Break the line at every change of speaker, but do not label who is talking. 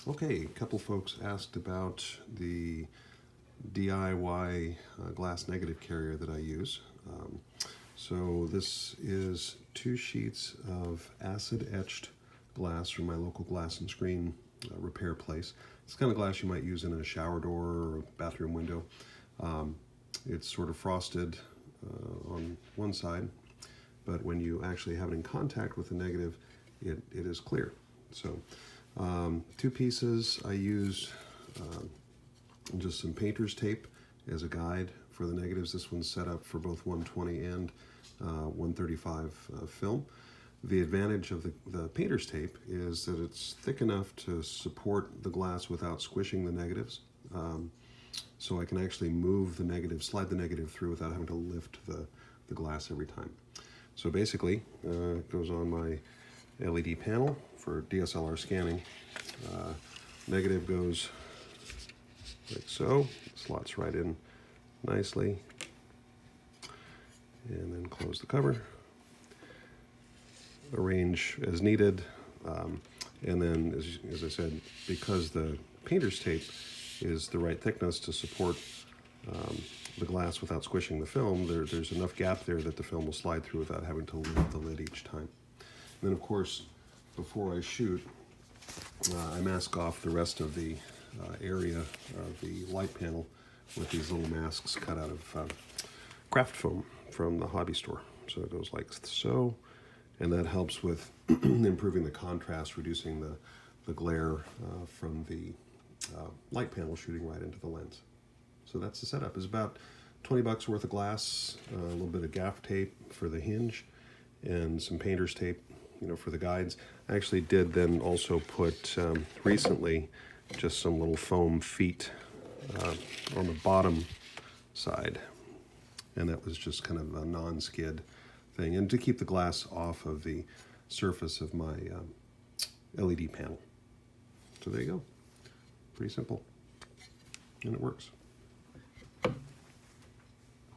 Okay, a couple folks asked about the DIY glass negative carrier that I use. So this is 2 sheets of acid-etched glass from my local glass and screen repair place. It's the kind of glass you might use in a shower door or a bathroom window. It's sort of frosted on one side, but when you actually have it in contact with the negative, it is clear. So 2 pieces. I use just some painter's tape as a guide for the negatives. This one's set up for both 120 and 135 film. The advantage of the painter's tape is that it's thick enough to support the glass without squishing the negatives. So I can actually move the negative, slide the negative through without having to lift the glass every time. So basically, it goes on my LED panel for DSLR scanning. Negative goes like so, slots right in nicely, and then close the cover. Arrange as needed, and then as I said, because the painter's tape is the right thickness to support the glass without squishing the film, there's enough gap there that the film will slide through without having to lift the lid each time. And then of course, before I shoot, I mask off the rest of the area of the light panel with these little masks cut out of craft foam from the hobby store. So it goes like so, and that helps with improving the contrast, reducing the glare from the light panel shooting right into the lens. So that's the setup. It's about 20 bucks worth of glass, a little bit of gaff tape for the hinge, and some painter's tape, for the guides. I actually did then also put recently just some little foam feet on the bottom side, and that was just kind of a non-skid thing, and to keep the glass off of the surface of my LED panel. So there you go. Pretty simple, and it works.